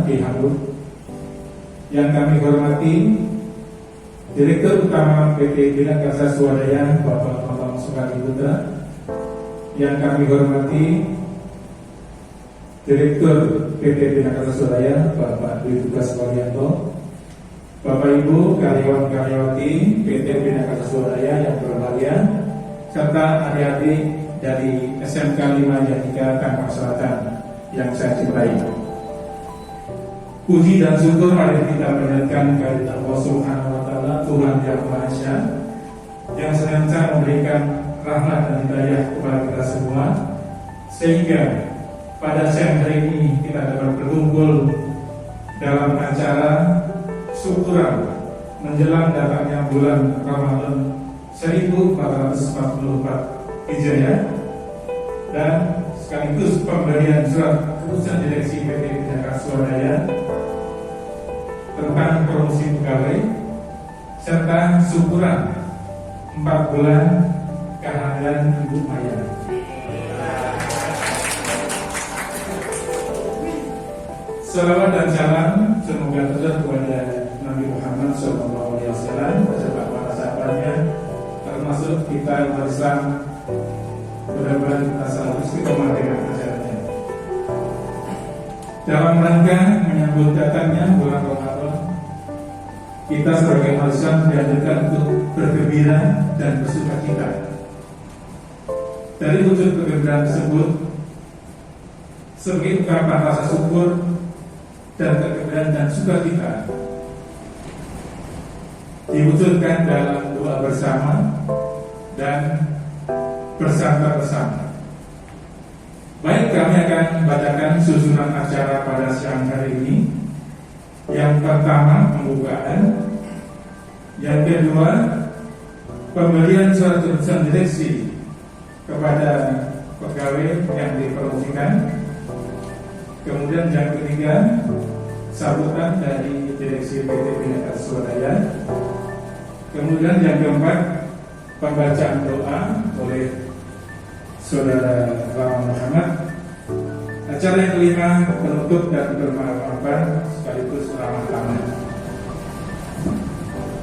di Hamburg. Yang kami hormati Direktur Utama PT Bina Karsa Swadaya Bapak Bambang Soekardi Putra. Yang kami hormati Direktur PT Bina Karsa Swadaya Bapak Dwi Tugas Waryanto, Bapak Ibu karyawan-karyawati PT Bina Karsa Swadaya yang berbahagia, serta adik-adik dari SMK 5 Jatika Tangerang Selatan yang saya cintai. Puji dan syukur mari kita panjatkan kehadirat Allah Subhanahu wa Ta'ala, Tuhan Yang Maha Esa, yang senantiasa memberikan rahmat dan hidayah kepada kita semua, sehingga pada siang hari ini kita dapat berkumpul dalam acara syukuran menjelang datangnya bulan Ramadan 1444 Hijriah, dan sekaligus pemberian surat keputusan direksi PT Bina Karsa Swadaya tentang promosi pegawai serta syukuran 4 bulan kehamilan Ibu Maya. Salawat dan salam semoga tercurah kepada Nabi Muhammad SAW beserta para sahabatnya, termasuk kita umat Islam. Mudah-mudahan kita selalu istiqomah dengan ajarannya. Dalam rangka menyambut datangnya bulan Ramadan, kita sebagai umat Islam dianjurkan untuk bergembira dan bersukacita. Dari wujud kegembiraan tersebut, sebagai ungkapan rasa syukur dan kegembiraan dan sukacita, diwujudkan dalam doa bersama dan bersantap bersama. Baik, kami akan membacakan susunan acara pada siang hari ini. Yang pertama pembukaan, yang kedua pemberian surat keputusan direksi kepada pegawai yang dipromosikan, kemudian yang ketiga sambutan dari direksi PT Bina Karsa Swadaya, kemudian yang keempat pembacaan doa oleh Saudara Lama Muhammad. Acara yang kelima penutup dan bermaaf-maafan sekaligus ramah tamah.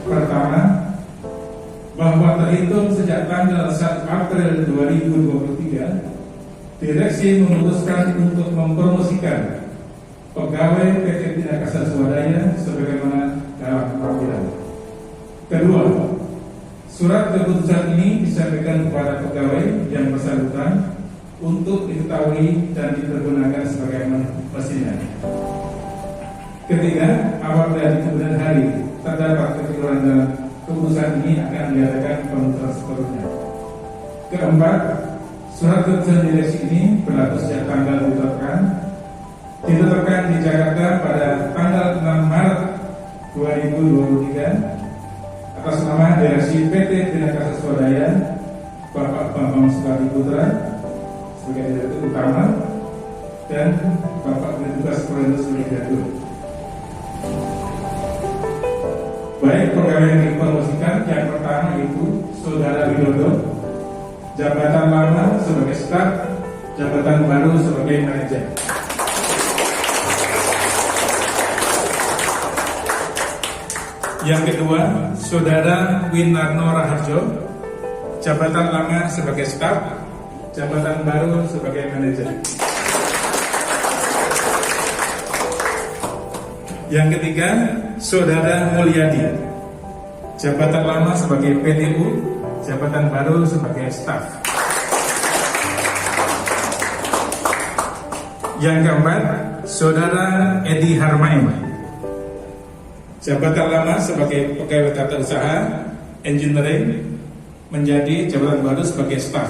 Pertama, bahwa terhitung sejak tanggal 1 April 2023, direksi memutuskan untuk mempromosikan pegawai PT Bina Karsa Swadaya sebagaimana dalam peraturan. Kedua, surat keputusan ini disampaikan kepada pegawai yang bersangkutan untuk diketahui dan dipergunakan sebagai mestinya. Ketiga, apabila di kemudian hari terdapat kekeliruan dalam keputusan ini akan diadakan penutupan seterusnya. Keempat, surat keputusan direksi ini berlaku sejak tanggal ditetapkan di Jakarta pada tanggal 6 Maret 2023 atas nama direksi PT Bina Karsa Swadaya Bapak Bambang Soekardi Putra sebagai direktur utama dan Bapak Dwi Tugas Waryanto sebagai direktur. Baik, pegawai yang dipromosikan yang pertama yaitu Saudara Widodo, jabatan lama sebagai staf, jabatan baru sebagai manajer. Yang kedua, Saudara Winarno Raharjo, jabatan lama sebagai staf, jabatan baru sebagai manajer. Yang ketiga, Saudara Mulyadi, jabatan lama sebagai PTU, jabatan baru sebagai staf. Yang keempat, Saudara Edi Harmain, jabatan lama sebagai pegawai tata usaha engineering menjadi jabatan baru sebagai staf.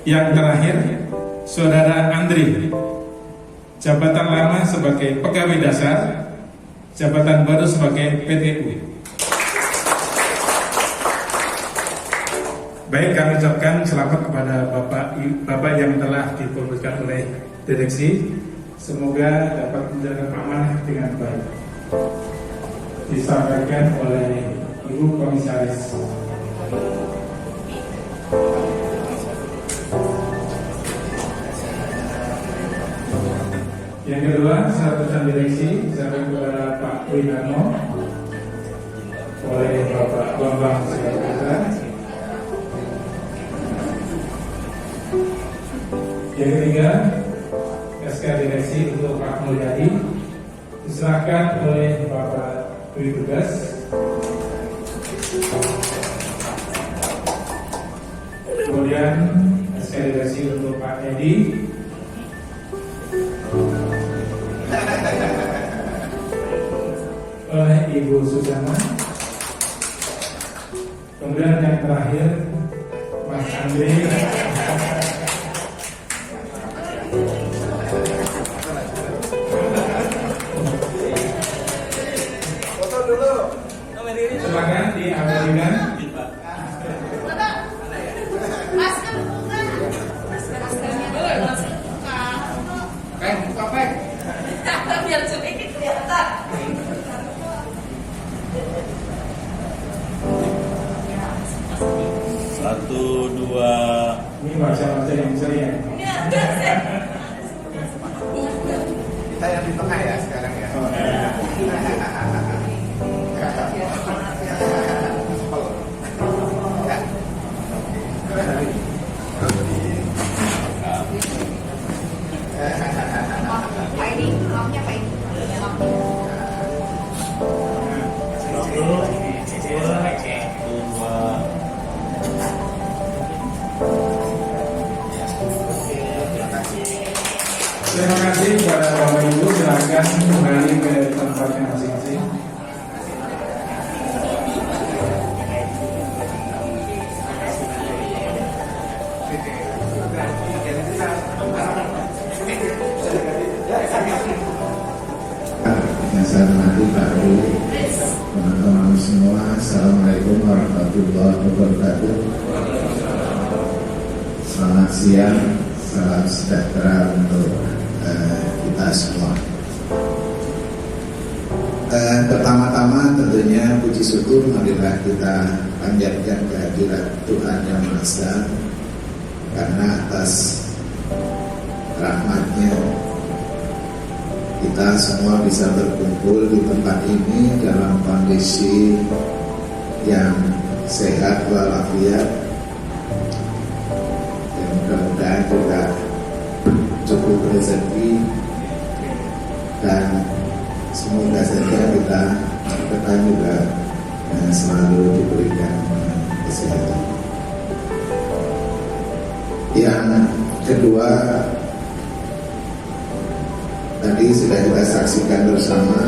Yang terakhir, Saudara Andri, jabatan lama sebagai pegawai dasar, jabatan baru sebagai PTU. Baik, kami ucapkan selamat kepada Bapak yang telah dipromosikan oleh direksi. Semoga dapat menjalankan amanah dengan baik. Disampaikan oleh Ibu Komisaris. Yang kedua, surat pesan direksi disampaikan kepada Pak Widarno oleh Bapak Bambang Suratputra. Yang ketiga, SK direksi untuk Pak Mulyadi diserahkan oleh Bapak Dwi Tugas. Kemudian SK direksi untuk Pak Edi oleh Ibu Susana. Kemudian yang terakhir Mas Andre silakan diambilkan. Biar sedikit kelihatan. Satu, dua. Ini baca-baca yang saya. Kita yang di tengah ya sekarang ya. Pak ini, maafnya Pak ini. Terima kasih kepada Bapak Ibu, silakan kembali ke tempatnya masing-masing. Yang saya hormati Pak Guru, teman-teman semua, Assalamualaikum warahmatullahi wabarakatuh. Selamat siang, salam sejahtera untuk kita semua. Pertama-tama tentunya puji syukur marilah kita panjatkan kehadirat Tuhan Yang Maha Esa, karena atas rahmat-Nya kita semua bisa berkumpul di tempat ini dalam kondisi yang sehat walafiat, dan mudah-mudahan juga cukup rezeki, dan semoga saja kita juga selalu diberikan kesehatan. Yang kedua, tadi sudah kita saksikan bersama,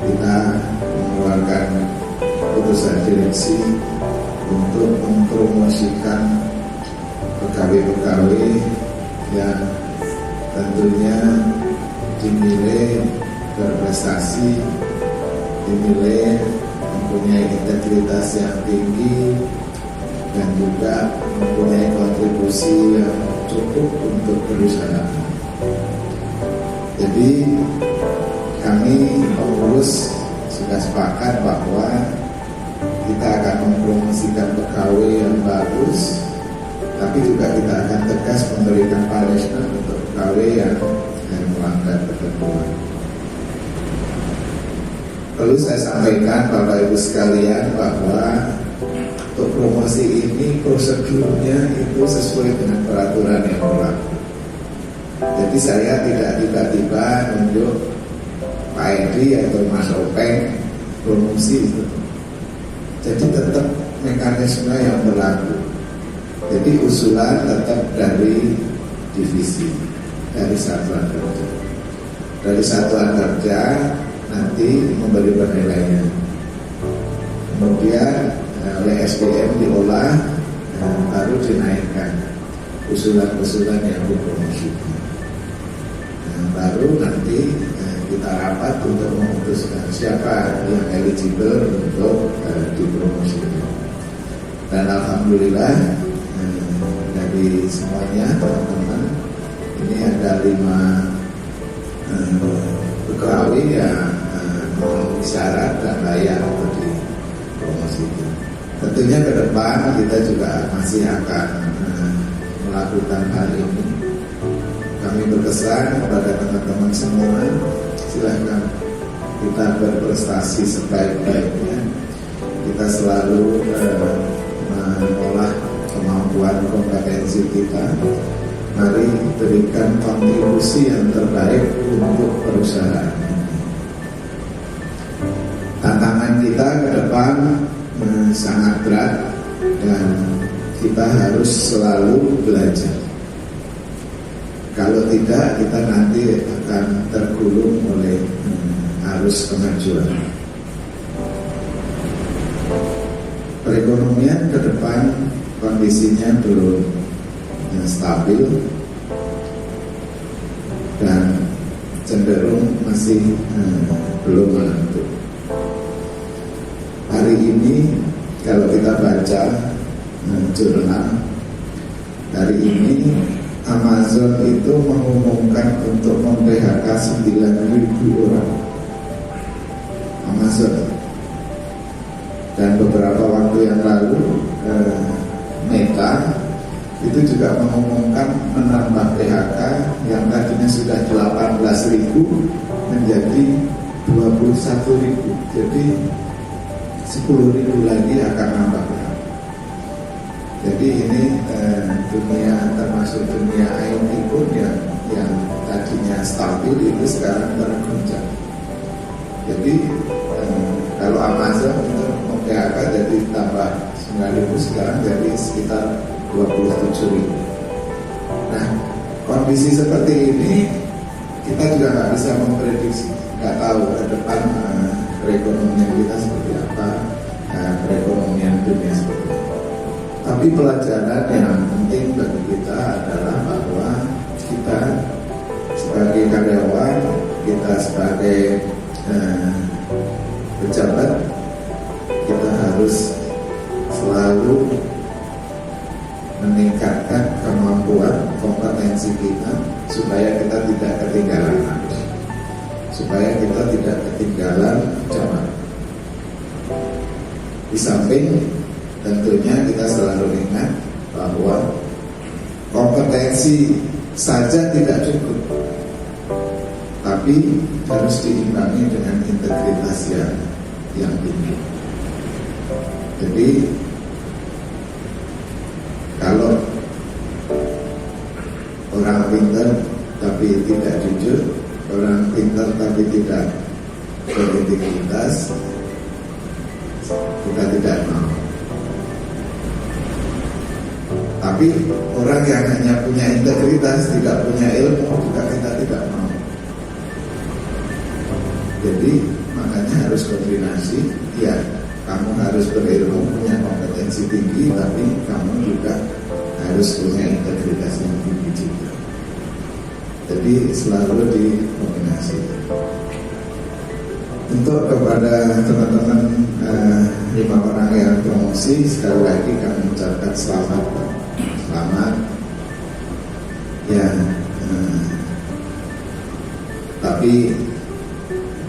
kita mengeluarkan putusan direksi untuk mempromosikan pegawai-pegawai yang tentunya dinilai berprestasi, dinilai mempunyai integritas yang tinggi, dan juga mempunyai kontribusi yang cukup untuk perusahaan. Jadi kami pengurus sudah sepakat bahwa kita akan mempromosikan pegawai yang bagus, tapi juga kita akan tegas memberikan punishment untuk pegawai yang melanggar ketentuan. Perlu saya sampaikan Bapak Ibu sekalian bahwa untuk promosi ini prosedurnya itu sesuai dengan peraturan yang berlaku. Jadi saya tidak tiba-tiba nunjuk Pak Edi atau Mas Openg promosi itu. Jadi tetap mekanisme yang berlaku. Jadi usulan tetap dari divisi, dari satuan kerja. Dari satuan kerja nanti memberi penilaian. Kemudian oleh SDM diolah, baru dinaikkan usulan-usulan yang dipromosikan. Baru nanti kita rapat untuk memutuskan siapa yang eligible untuk dipromosikan. Dan alhamdulillah dari semuanya teman-teman, ini ada 5 pegawai yang memenuhi syarat dan layak untuk dipromosikan. Tentunya ke depan kita juga masih akan melakukan hal ini. kami berkesan kepada teman-teman semua, silahkan kita berprestasi sebaik-baiknya. Kita selalu mengolah kemampuan kompetensi kita. Mari berikan kontribusi yang terbaik untuk perusahaan. Tantangan kita ke depan sangat berat dan kita harus selalu belajar. Kalau tidak, kita nanti akan tergulung oleh arus kemajuan. Perekonomian ke depan kondisinya belum stabil dan cenderung masih belum menentu. Hari ini kalau kita baca jurnal, hari ini Amazon itu mengumumkan untuk mem-PHK 9.000 orang. Amazon. Dan beberapa waktu yang lalu Meta itu juga mengumumkan menambah PHK yang tadinya sudah 18.000 menjadi 21.000. Jadi 10.000 lagi akan nambah PHK. Jadi ini dunia, termasuk dunia IT pun yang tadinya stabil itu sekarang terguncang. Jadi kalau Amazon itu PHK jadi tambah 9.000, sekarang jadi sekitar 27.000. Nah, kondisi seperti ini kita juga nggak bisa memprediksi, nggak tahu ke depan perekonomian kita seperti apa, perekonomian dunia seperti apa. Tapi pelajaran yang penting bagi kita adalah bahwa kita sebagai karyawan, kita sebagai pejabat, kita harus selalu meningkatkan kemampuan kompetensi kita supaya kita tidak ketinggalan arus, supaya kita tidak ketinggalan zaman. Di samping tentunya kita selalu ingat bahwa kompetensi saja tidak cukup, tapi harus diimbangi dengan integritas yang tinggi. Jadi kalau orang pintar tapi tidak jujur, orang pintar tapi tidak berintegritas, kita tidak mau. Tapi orang yang hanya punya integritas, tidak punya ilmu, juga kita tidak mau. Jadi makanya harus kombinasi. Ya, kamu harus berilmu, punya kompetensi tinggi, tapi kamu juga harus punya integritas yang tinggi juga. Jadi selalu dikombinasi. Untuk kepada teman-teman 5 orang yang promosi, sekali lagi kami ucapkan selamat. Ya, tapi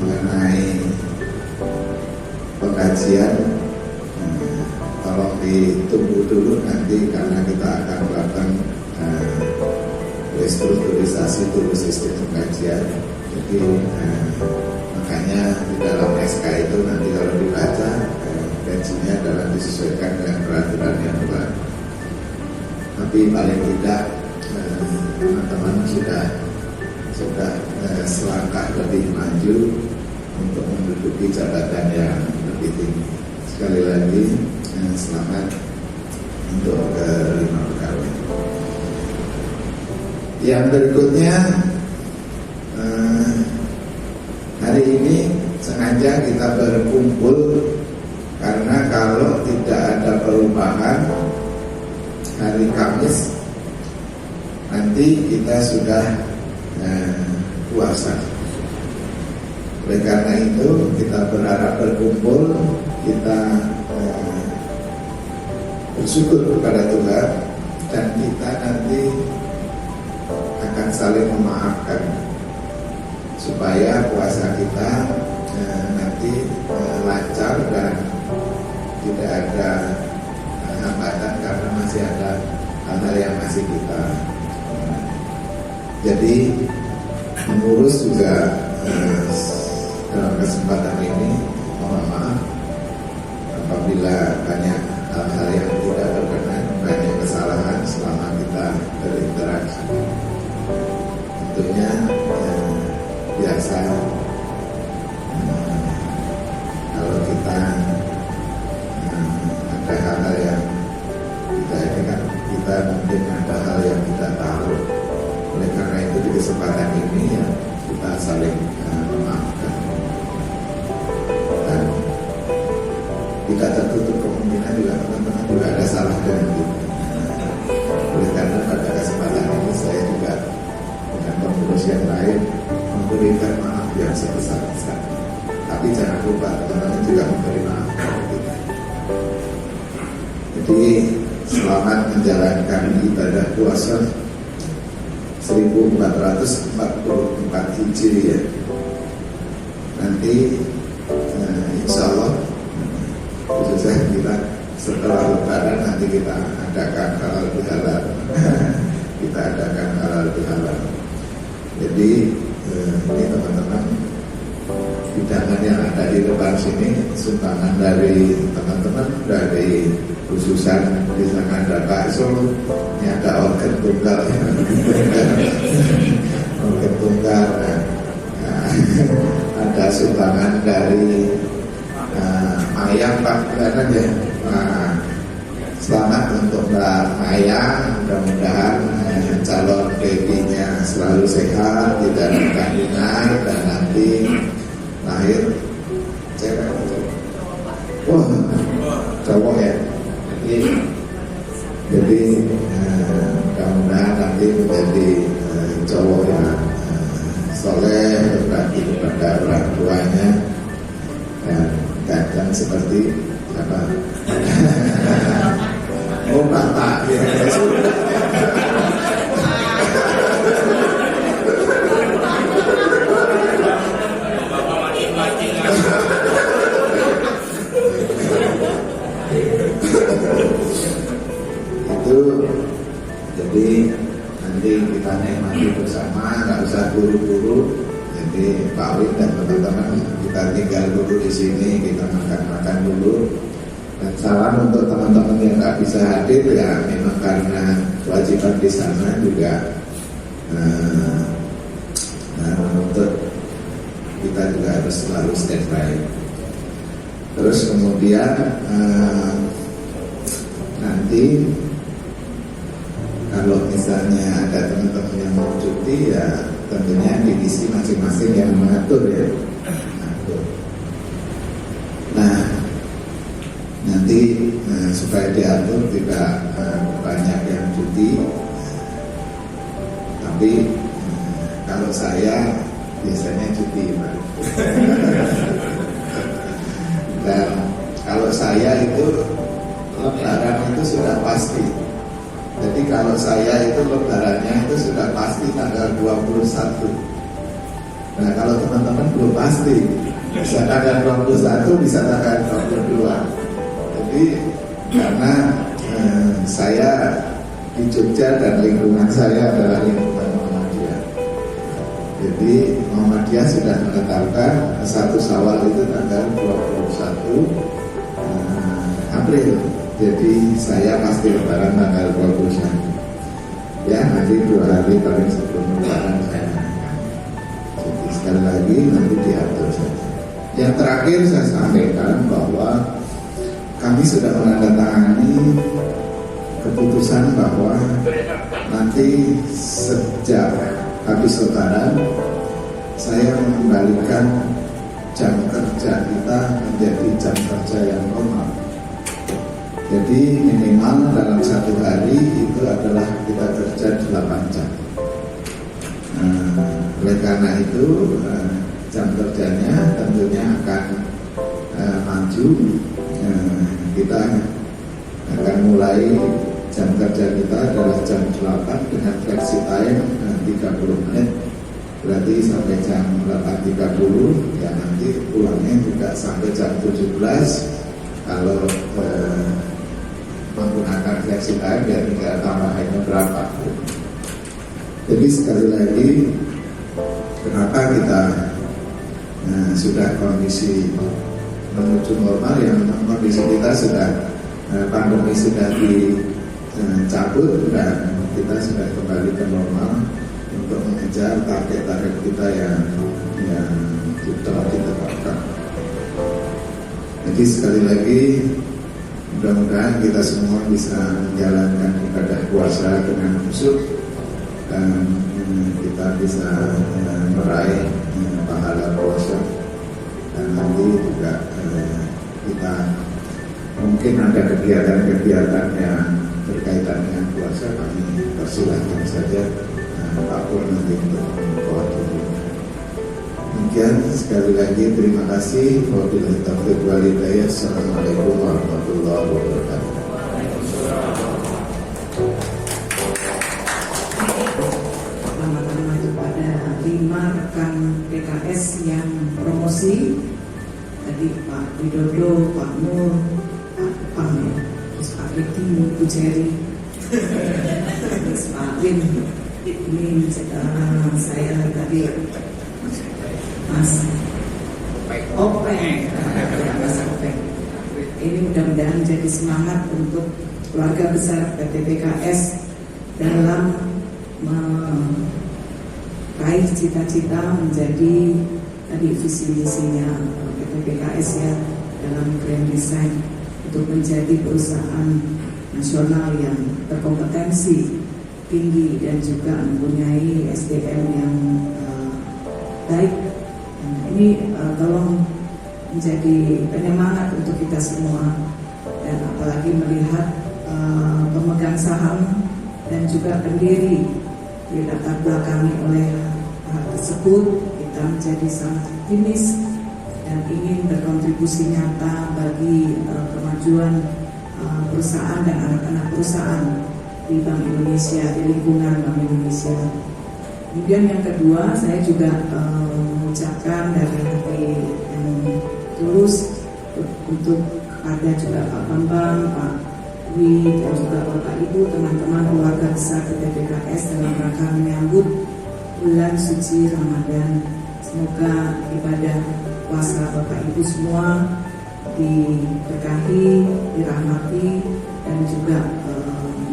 mengenai pengkajian tolong ditunggu dulu nanti, karena kita akan melakukan restrukturisasi dulu sistem pengkajian. Jadi makanya di dalam SK itu nanti kalau dibaca gajinya adalah disesuaikan dengan peraturan yang baru. Tapi paling tidak teman-teman sudah selangkah lebih maju untuk menduduki jabatan yang lebih tinggi. Sekali lagi selamat untuk ke-5 pegawai. Yang berikutnya, hari ini sengaja kita berkumpul karena kalau tidak ada perubahan, hari Kamis nanti kita sudah puasa. Oleh karena itu kita berharap berkumpul, kita bersyukur kepada Tuhan, dan kita nanti akan saling memaafkan supaya puasa kita nanti lancar dan tidak ada hambatan, karena masih ada hal-hal yang masih kita Jadi mengurus juga dalam kesempatan ini mohon maaf apabila banyak hal-hal yang tidak berkenan, banyak kesalahan selama kita berinteraksi. Tentunya biasa kalau kita ada hal-hal yang kita mungkin ada hal yang tidak tahu. Oleh karena itu di kesempatan ini ya kita saling memaafkan dan tidak tertutup kemungkinan juga teman-teman juga ada salah dengan kita. Oleh karena pada kesempatan ini saya juga dengan pengurus yang lain memberikan maaf yang sebesar-besarnya. Tapi jangan lupa teman-teman juga memberi maaf kepada kita. Jadi selamat menjalankan ibadah puasa 1444 Hijriah. Nanti insya Allah khususnya kita setelah Lebaran nanti kita adakan halal bihalal. Kita adakan halal bihalal. Jadi ini teman-teman hidangan yang ada di depan sini sumbangan dari teman-teman, dari khususan di sana ada bakso, ini ada organ tunggal, organ tunggal, ada sumbangan dari ayam Pak Bulan ya. Selamat untuk Mbak Maya, mudah-mudahan calon babynya selalu sehat, tidak ada kandungan dan nanti lahir cewek atau cowok? Wah, cowok ya. Jadi mudah-mudahan nanti menjadi cowok yang soleh, berbakti kepada orang tuanya dan ganteng seperti apa? Oh bapak ya. Itu jadi nanti kita nikmati bersama, nggak usah buru-buru. Jadi Pak Wid dan teman-teman kita tinggal dulu di sini, kita makan-makan dulu. Dan salam untuk teman-teman yang nggak bisa hadir ya, memang karena kewajiban di sana juga untuk kita juga harus selalu standby. Terus kemudian nanti kalau misalnya ada teman-teman yang mau cuti ya tentunya divisi masing-masing yang mengatur ya. Nah nanti supaya diatur tidak banyak yang cuti, tapi kalau saya biasanya cuti Pak. Dan kalau saya itu Lebaran itu sudah pasti. Jadi kalau saya itu Lebarannya itu sudah pasti tanggal 21. Nah kalau teman-teman belum pasti, bisa tanggal 21, bisa tanggal 22. Jadi karena saya di Jogja dan lingkungan saya adalah lingkungan Muhammadiyah. Jadi Muhammadiyah sudah menetapkan 1 Syawal itu tanggal 21 April. Jadi saya pasti Lebaran tanggal 21. Ya nanti 2 hari paling sebelum Lebaran saya akan. Jadi sekali lagi nanti diatur saja. Yang terakhir saya sampaikan bahwa kami sudah menandatangani keputusan bahwa nanti sejak habis Lebaran saya mengembalikan jam kerja kita menjadi jam kerja yang normal. Jadi minimal dalam 1 hari itu adalah kita kerja 8 jam. Oleh karena itu jam kerjanya tentunya akan maju. Kita akan mulai jam kerja kita adalah jam 8 dengan flexi time 30 menit. Berarti sampai jam 8.30 ya nanti pulangnya juga sampai jam 17. Kalau menggunakan flexi time ya tinggal tambahannya berapa. Jadi sekali lagi, kenapa kita sudah kondisi menuju normal, yang kondisi kita sudah pandemi sudah dicabut dan kita sudah kembali ke normal untuk mengejar target-target kita yang telah ditetapkan. Jadi sekali lagi, mudah-mudahan kita semua bisa menjalankan ibadah puasa dengan khusyuk dan kita bisa meraih pahala puasa. Dan nanti juga kita mungkin ada kegiatan-kegiatan yang berkaitan dengan puasa, kami persilahkan saja Pak Pur nanti untuk mewakili. Demikian, sekali lagi terima kasih. Wabillahi taufiq wal hidayah. Assalamualaikum warahmatullahi wabarakatuh. Selamat kepada 5 rekan PKS yang promosi. Tadi Pak Widodo, Pak Nur, Pak Pang, terus Pak Riki, Bu Jerry, terus Pak Win. Ini saya tadi Mas Openg, Mas Openg. Ini mudah-mudahan jadi semangat untuk keluarga besar PT PKS dalam meraih cita-cita menjadi tadi visi misinya PT PKS ya, dalam grand design untuk menjadi perusahaan nasional yang berkompetensi tinggi dan juga mempunyai SDM yang baik. Ini tolong menjadi penyemangat untuk kita semua, dan apalagi melihat pemegang saham dan juga pendiri dilatar belakangi oleh hal tersebut, kita menjadi sangat optimis dan ingin berkontribusi nyata bagi kemajuan perusahaan dan anak-anak perusahaan di Bank Indonesia, di lingkungan Bank Indonesia. Kemudian yang kedua, saya juga mengucapkan dari hati yang tulus untuk kepada juga Pak Bambang, Pak Dwi, dan juga Bapak Ibu, teman-teman keluarga besar PT PKS dalam rangka menyambut bulan suci Ramadan. Semoga ibadah puasa Bapak Ibu semua diberkahi, dirahmati, dan juga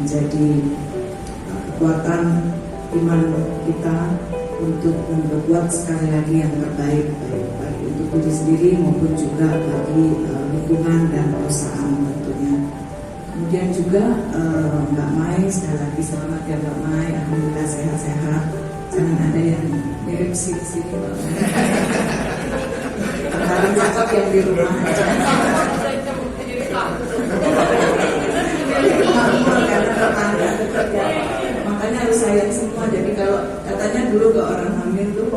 menjadi kekuatan iman kita untuk berbuat sekali lagi yang terbaik, baik untuk diri sendiri maupun juga bagi lingkungan dan perusahaan tentunya. Kemudian juga Mbak Mai, sekali lagi selamat ya Mbak Mai, alhamdulillah sehat-sehat. Jangan ada yang mirip sini Mbak Mai. Paling cakep yang di rumah. Makanya harus sayang semua. Jadi kalau katanya dulu ke orang hamil tuh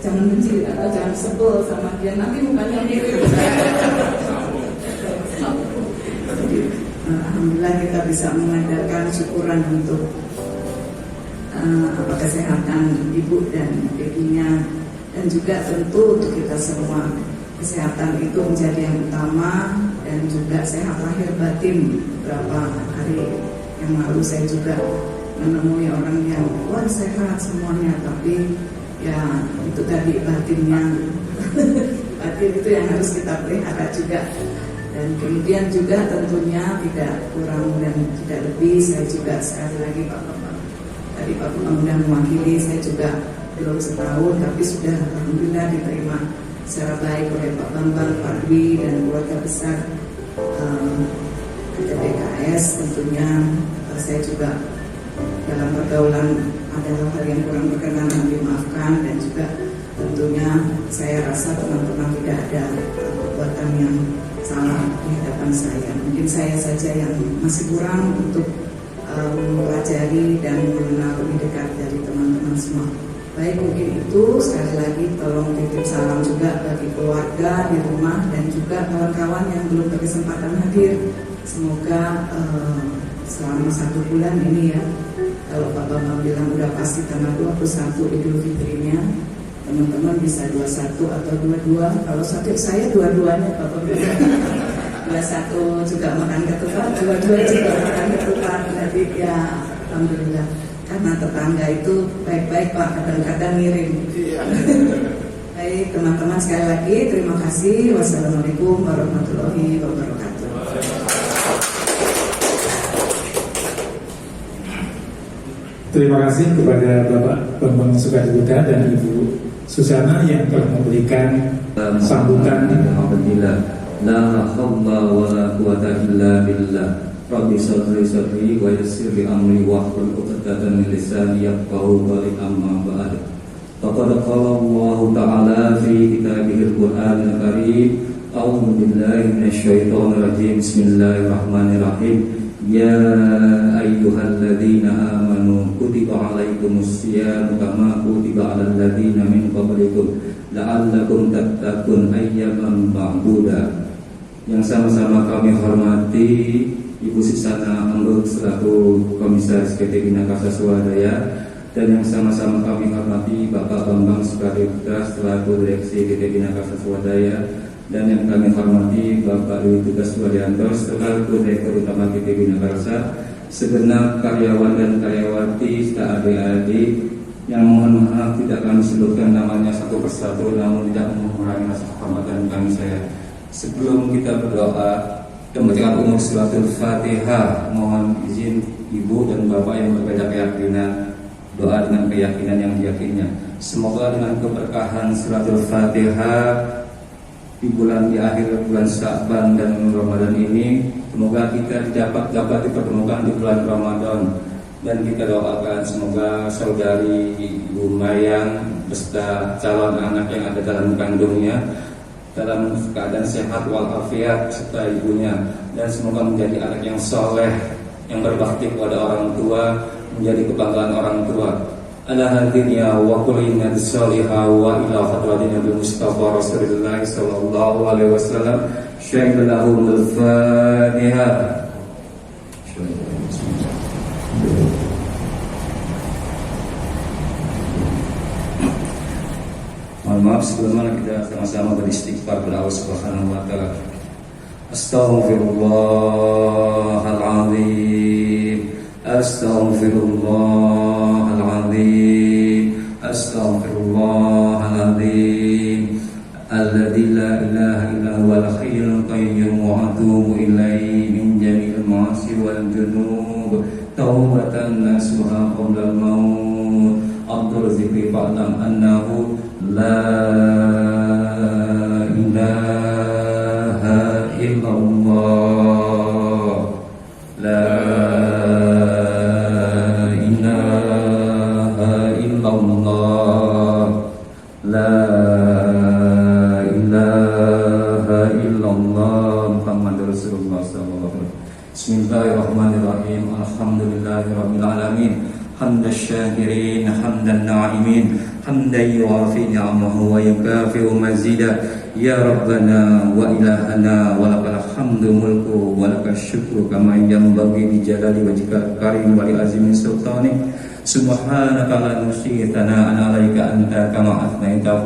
jangan benci atau jangan sebel sama dia, nanti mukanya mirip. Alhamdulillah kita bisa mengadakan syukuran untuk kesehatan ibu dan babynya, dan juga tentu untuk kita semua. Kesehatan itu menjadi yang utama, dan juga sehat lahir batin. Beberapa hari yang lalu saya juga menemui orang yang wah sehat semuanya, tapi ya itu tadi batinnya. Batin itu yang harus kita pelihara juga. Dan kemudian juga tentunya tidak kurang dan tidak lebih, saya juga sekali lagi Pak Bambang, tadi Pak Bambang sudah mewakili, saya juga belum setahun tapi sudah alhamdulillah diterima secara baik oleh Pak Bambang, Pak Dwi, dan keluarga besar PKS. Tentunya saya juga dalam pergaulan ada hal yang kurang berkenan, dimaafkan, dan juga tentunya saya rasa teman-teman tidak ada perbuatan yang salah di hadapan saya. Mungkin saya saja yang masih kurang untuk mempelajari dan mengenal lebih dekat dari teman-teman semua. Baik, mungkin itu sekali lagi tolong titip salam juga bagi keluarga di rumah dan juga kawan-kawan yang belum berkesempatan hadir. Semoga selama 1 bulan ini ya, kalau Pak Bambang bilang udah pasti tanggal 21 Idul Fitrinya, teman-teman bisa 21 atau 22. Kalau sakit saya dua-duanya Pak Bambang. 21 juga makan ketupat, 22 juga makan ketupat. Jadi ya alhamdulillah. karena tetangga itu baik-baik Pak, kadang-kadang ngirim. Iya. Baik teman-teman, sekali lagi terima kasih. Wassalamualaikum warahmatullahi wabarakatuh. Terima kasih kepada Bapak Bambang Sukadiputro dan Ibu Susana yang telah memberikan sambutan. Alhamdulillah, la haula wala quwata illa billah. Rabbi sadri wa yassir li amri wahlul 'uqdatam min lisani yafqahu qawli, amma ba'd. Faqad qala Allah Ta'ala fi kitabihil Qur'anil Karim, a'udzu billahi minasy syaithanir rajim. Bismillahirrahmanirrahim. Ya ayyuhalladzina amanu kutiba 'alaikumus syiyamu kama kutiba 'alal ladzina min qablikum la'allakum tattaqun ayyaman ma'duda. Yang sama-sama kami hormati Ibu Susana Ambek selaku Komisaris PT Bina Karsa Swadaya, dan yang sama-sama kami hormati Bapak Bambang Sukadiputro selaku Direksi PT Bina Karsa Swadaya, dan yang kami hormati Bapak Dwi Tugas Wadianto selaku Direktur Utama PT Bina Karsa, segenap karyawan dan karyawati serta adik-adik yang mohon maaf tidak kami sebutkan namanya satu persatu, namun tidak mengurangi rasa kehormatan kami saya. Sebelum kita berdoa dan membacakan umur suratul Fatihah, mohon izin Ibu dan Bapak yang berbeda keyakinan doa dengan keyakinan yang diyakinnya. Semoga dengan keberkahan suratul Fatihah di akhir bulan Sya'ban dan Ramadan ini, semoga kita dapat dipertemukan di bulan Ramadan, dan kita doakan semoga saudari Ibu Mayang beserta calon anak yang ada dalam kandungnya dalam keadaan sehat walafiat serta ibunya, dan semoga menjadi anak yang soleh, yang berbakti kepada orang tua, menjadi kebanggaan orang tua. Ala hadhinya wa kulina bisalihah wa ila khatwatina bil Mustafa Rasulullah sallallahu alaihi wasallam. Syaikhul Fatihah. Mohon maaf sebelumnya kita sama-sama beristighfar kepada Allah Subhanahu wa taala. Astaghfirullahaladzim, astaghfirullahaladzim, astaghfirullahaladzim. Alladzi la ilaha illa huwal hayyul qayyum wa atubu ilaihi min jami'il ma'asi wal junub taubatan nasuha qabla al-maut. Abdul zikri fa'lam annahu la ilaha illallah, la ilaha illallah, la ilaha illallah Muhammadur Rasulullah sallallahu alaihi wasallam. Bismillahirrahmanirrahim. Alhamdulillahirabbil alamin. Hamdash syakirin, hamdan na'imin, hamdan yuwafi ni'amahu wa yukafi'u mazidah. Ya Rabbana wa ilahana wa lakal hamdu mulku wa lakal syukru kama yanbaghi bi jalali wajhikal karim wa li azimi sultanik. Subhanaka la nuhsi thana'an 'alaika anta kama athnaita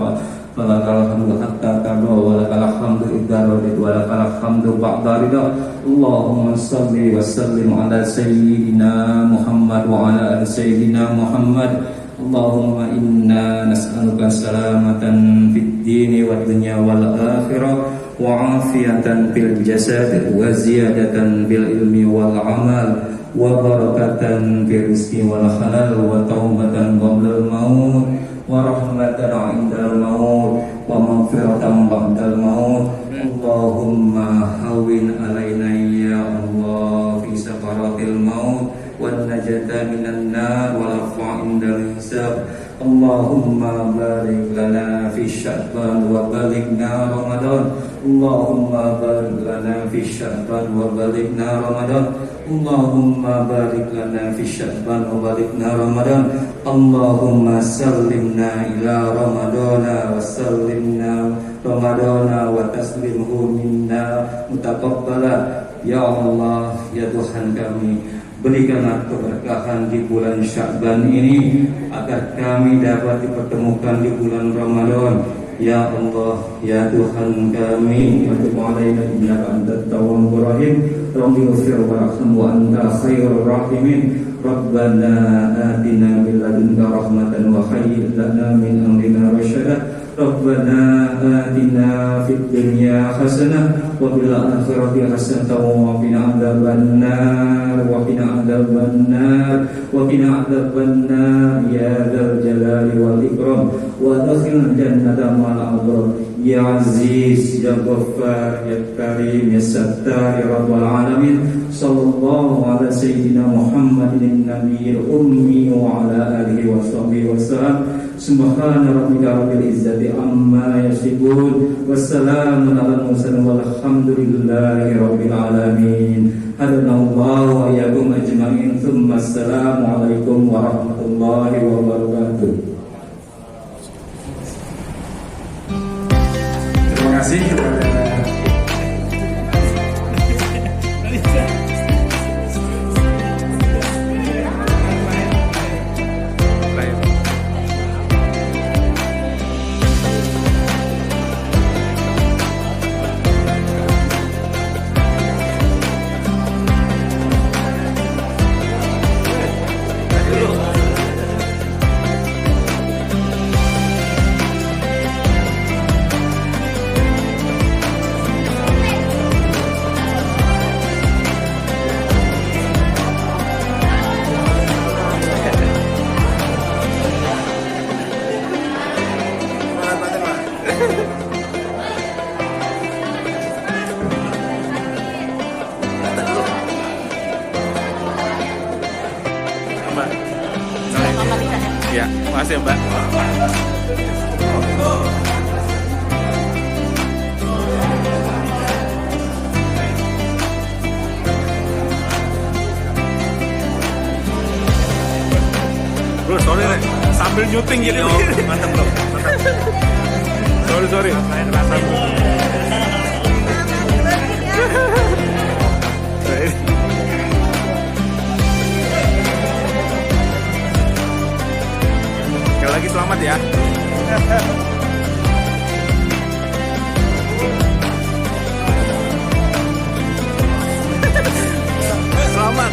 falakal hamdu hatta tarda wa lakal hamdu idza radit wa lakal hamdu ba'da ridha. Allahumma salli wa sallim ala sayyidina Muhammad wa ala ali sayyidina Muhammad. Allahumma inna nas'aluka salamatan fid dini wad dunya wal akhirah wa afiyatan fil jasad wa ziyadatan fil ilmi wal amal wa barakatan fil rizqi wal halal wa taubatan qabla al maut wa rahmatan 'indal maut wa maghfiratan ba'dal maut. Allahumma hawwin alaina ya Allah fi sakaratil maut wan najata minan nar wal afwa indal hisab. Allahumma barik lana fi Sya'ban wa balighna Ramadan. Allahumma barik lana fi Sya'ban wa balighna Ramadan. Allahumma barik lana fi Sya'ban wa balighna Ramadan. Allahumma sallimna ila Ramadana wa sallimna Ramadana wa taslimhu minna mutaqabbala. Ya Allah, ya Tuhan kami, berikanlah keberkahan di bulan Sya'ban ini agar kami dapat dipertemukan di bulan Ramadan. Ya Allah, ya Tuhan kami, tub alaina innaka antat tawwabur rahim. Rabbi ighfir warham wa anta khairur rahimin. Rabbana atina min ladunka rahmatan wa hayyi' lana min amrina rasyada. Rabbana atina fid dunya hasanah wa fil akhirati hasanah wa qina adzabannar wa qina adzabannar wa qina adzabannar ya dzal jalali wal ikram wa adkhilna jannata ma'al abrar ya aziz ya ghaffar ya karim ya sattar ya rabbal alamin. Sallallahu ala sayyidina Muhammadin nabiyil ummi wa ala alihi wa sahbihi wa sallam. Subhana rabbika rabbil izzati amma yasifun. Wassalamun ala mursalin walhamdulillahi rabbil alamin. Hadanallahu wa iyyakum ajma'in. Tsumma assalamu alaikum warahmatullahi wabarakatuh. Terima kasih kepada Ya, makasih ya, Mbak. Bro, sorry Rek, sambil nyuting jadi mantap bro, mantap. Sorry. Sekali lagi selamat ya. Selamat.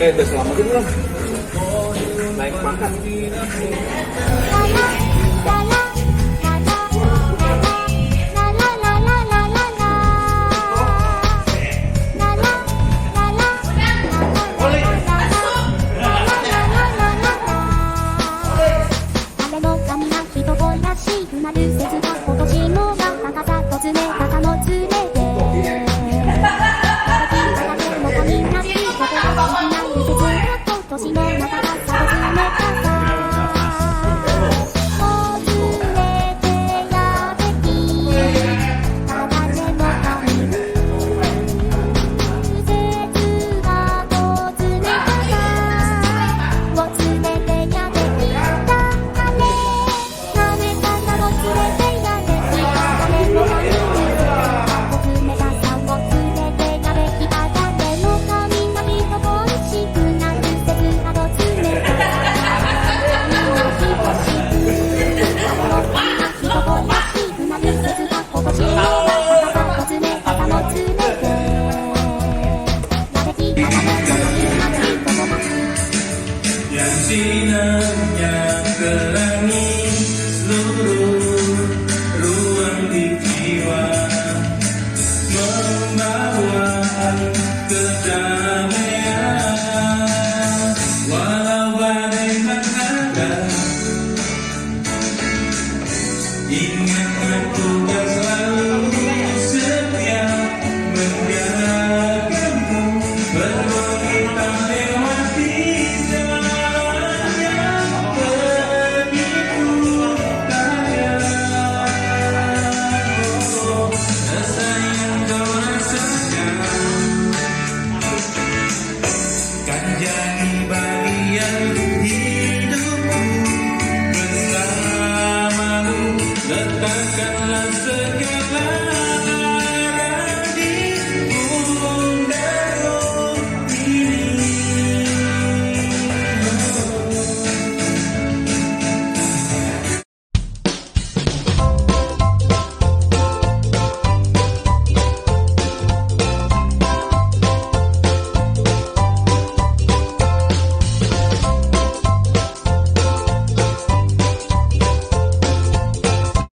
Udah selamatin belum? Naik makan. やしくなる切が今年もが高さと冷たさの連れてもかみなしどこかしない切が今年の中がさと冷たさyang sinarnya ke langit seluruh ruang di jiwa membawa kedamaian walau badai menghadap ingat aku kan selalu setia menjagamu berbagi kita lewati jadi bagian hidupku bersamamu, letakkanlah segala